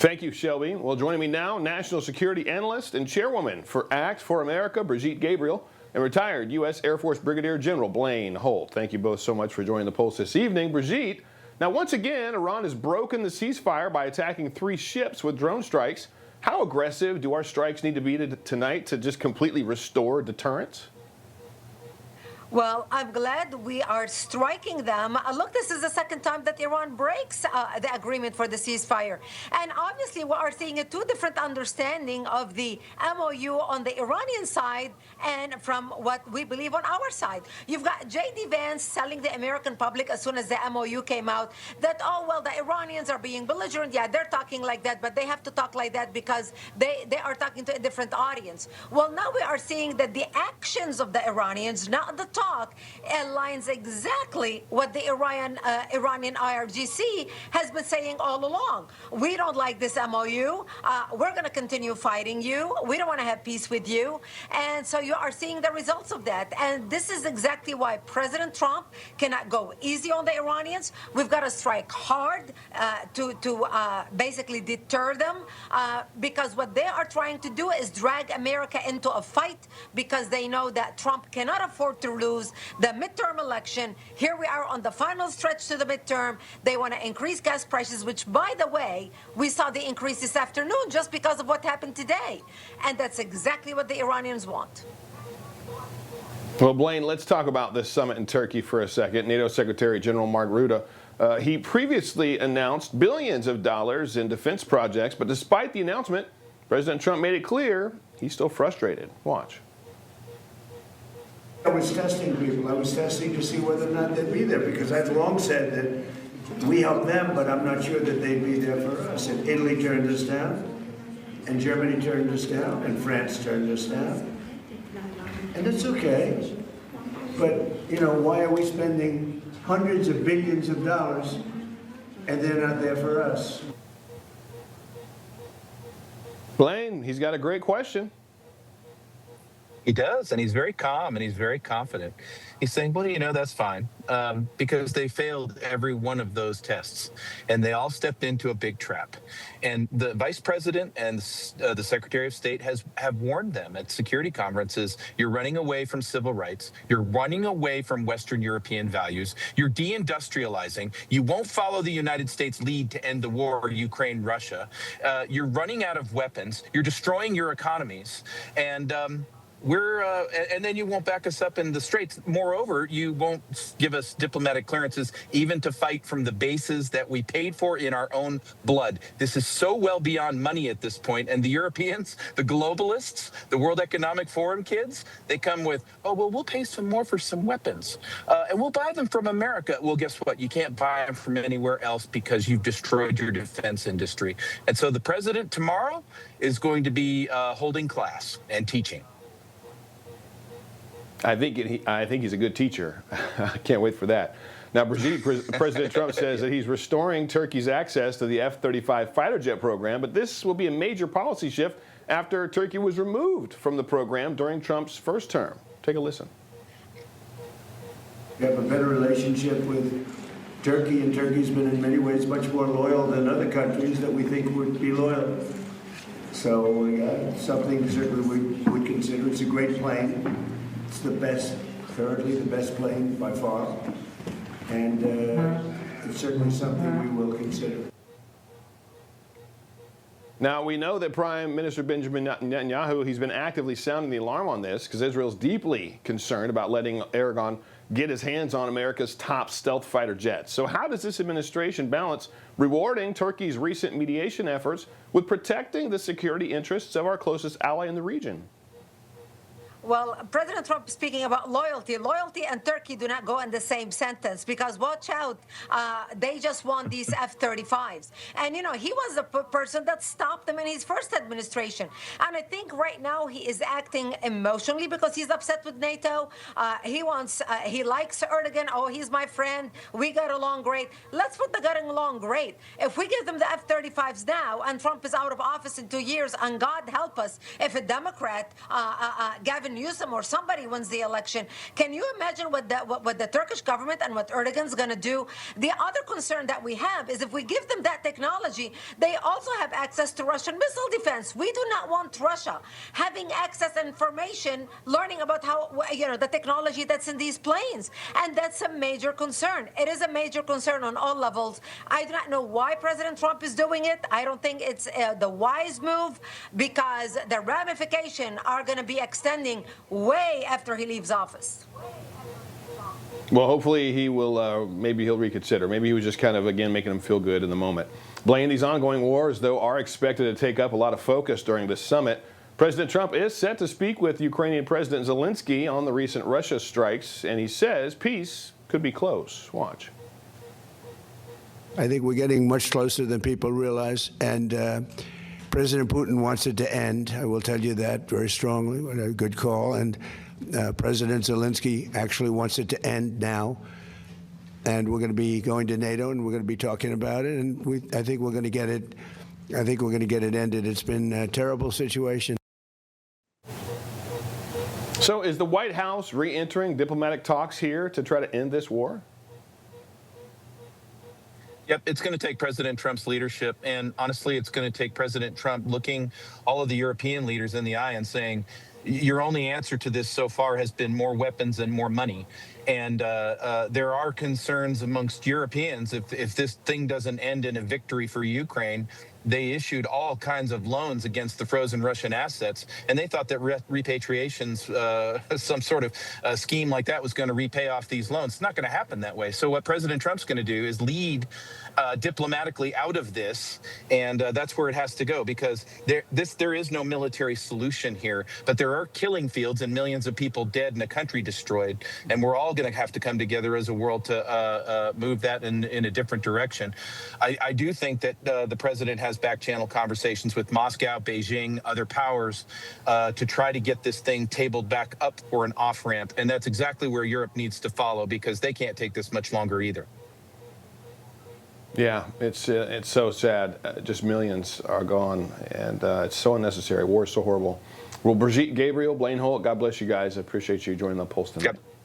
Thank you, Shelby. Well, joining me now, national security analyst and chairwoman for Act for America, Brigitte Gabriel, and retired U.S. Air Force Brigadier General Blaine Holt. Thank you both so much for joining the Pulse this evening. Brigitte, now once again, Iran has broken the ceasefire by attacking 3 ships with drone strikes. How aggressive do our strikes need to be tonight to just completely restore deterrence? Well, I'm glad we are striking them. Look, this is the second time that Iran breaks the agreement for the ceasefire. And obviously, we are seeing a 2 different understanding of the MOU on the Iranian side and from what we believe on our side. You've got J.D. Vance telling the American public as soon as the MOU came out that, oh, well, the Iranians are being belligerent. Yeah, they're talking like that, but they have to talk like that because they are talking to a different audience. Well, now we are seeing that the actions of the Iranians, not the talk, aligns exactly what the Iranian IRGC has been saying all along. We don't like this MOU. We're going to continue fighting you. We don't want to have peace with you. And so you are seeing the results of that. And this is exactly why President Trump cannot go easy on the Iranians. We've got to strike hard to basically deter them because what they are trying to do is drag America into a fight because they know that Trump cannot afford to lose the midterm election. Here we are on the final stretch to the midterm. They want to increase gas prices, which, by the way, we saw the increase this afternoon just because of what happened today. And that's exactly what the Iranians want. Well, Blaine, let's talk about this summit in Turkey for a second. NATO Secretary General Mark Rutte, he previously announced billions of dollars in defense projects, but despite the announcement, President Trump made it clear he's still frustrated. Watch. I was testing people. I was testing to see whether or not they'd be there because I've long said that we help them, but I'm not sure that they'd be there for us. And Italy turned us down, and Germany turned us down, and France turned us down. And it's okay. But, you know, why are we spending hundreds of billions of dollars and they're not there for us? Blaine, he's got a great question. He does, and he's very calm, and he's very confident. He's saying, well, you know, that's fine, because they failed every one of those tests, and they all stepped into a big trap. And the vice president and the secretary of state have warned them at security conferences, you're running away from civil rights, you're running away from Western European values, you're deindustrializing, you won't follow the United States lead to end the war, Ukraine, Russia, you're running out of weapons, you're destroying your economies, and and then you won't back us up in the straits. Moreover, you won't give us diplomatic clearances even to fight from the bases that we paid for in our own blood. This is so well beyond money at this point. And the Europeans, the globalists, the World Economic Forum kids, they come with, oh, well, we'll pay some more for some weapons. And we'll buy them from America. Well, guess what? You can't buy them from anywhere else because you've destroyed your defense industry. And so the president tomorrow is going to be holding class and teaching. I think he's a good teacher. I can't wait for that. Now, Brigitte, President Trump says that he's restoring Turkey's access to the F-35 fighter jet program, but this will be a major policy shift after Turkey was removed from the program during Trump's first term. Take a listen. We have a better relationship with Turkey, and Turkey's been in many ways much more loyal than other countries that we think would be loyal. So something certainly we would consider. It's a great plane. It's the best, currently the best plane by far, and it's certainly something we will consider. Now, we know that Prime Minister Benjamin Netanyahu, he's been actively sounding the alarm on this because Israel's deeply concerned about letting Erdogan get his hands on America's top stealth fighter jets. So how does this administration balance rewarding Turkey's recent mediation efforts with protecting the security interests of our closest ally in the region? Well, President Trump is speaking about loyalty. Loyalty and Turkey do not go in the same sentence because, watch out, they just want these F-35s. And, you know, he was the person that stopped them in his first administration. And I think right now he is acting emotionally because he's upset with NATO. He likes Erdogan. Oh, he's my friend. We got along great. Let's put the getting along great. If we give them the F-35s now and Trump is out of office in 2 years, and God help us if a Democrat, Gavin Newsom or somebody wins the election, can you imagine what the Turkish government and what Erdogan's going to do? The other concern that we have is if we give them that technology, they also have access to Russian missile defense. We do not want Russia having access to information, learning about how, the technology that's in these planes. And that's a major concern. It is a major concern on all levels. I do not know why President Trump is doing it. I don't think it's the wise move, because the ramifications are going to be extending way after he leaves office. Well, hopefully he will, maybe he'll reconsider. Maybe he was just kind of, again, making him feel good in the moment. Blaine, these ongoing wars, though, are expected to take up a lot of focus during this summit. President Trump is set to speak with Ukrainian President Zelensky on the recent Russia strikes, and he says peace could be close. Watch. I think we're getting much closer than people realize, and President Putin wants it to end. I will tell you that very strongly. What a good call. And President Zelensky actually wants it to end now. And we're going to be going to NATO, and we're going to be talking about it. And I think we're going to get it. I think we're going to get it ended. It's been a terrible situation. So is the White House re-entering diplomatic talks here to try to end this war? Yep, it's going to take President Trump's leadership. And honestly, it's going to take President Trump looking all of the European leaders in the eye and saying, your only answer to this so far has been more weapons and more money. And there are concerns amongst Europeans if this thing doesn't end in a victory for Ukraine. They issued all kinds of loans against the frozen Russian assets, and they thought that repatriations, some sort of scheme like that, was going to repay off these loans. It's not going to happen that way. So what President Trump's going to do is lead diplomatically out of this, and that's where it has to go, because there is no military solution here, but there are killing fields and millions of people dead and a country destroyed, and we're all going to have to come together as a world to move that in a different direction. I do think that the president has back-channel conversations with Moscow, Beijing, other powers to try to get this thing tabled back up or an off-ramp, and that's exactly where Europe needs to follow, because they can't take this much longer either. Yeah, it's so sad. Just millions are gone, and it's so unnecessary. War is so horrible. Well, Brigitte, Gabriel, Blaine Holt, God bless you guys. I appreciate you joining the Pulse tonight. Yep.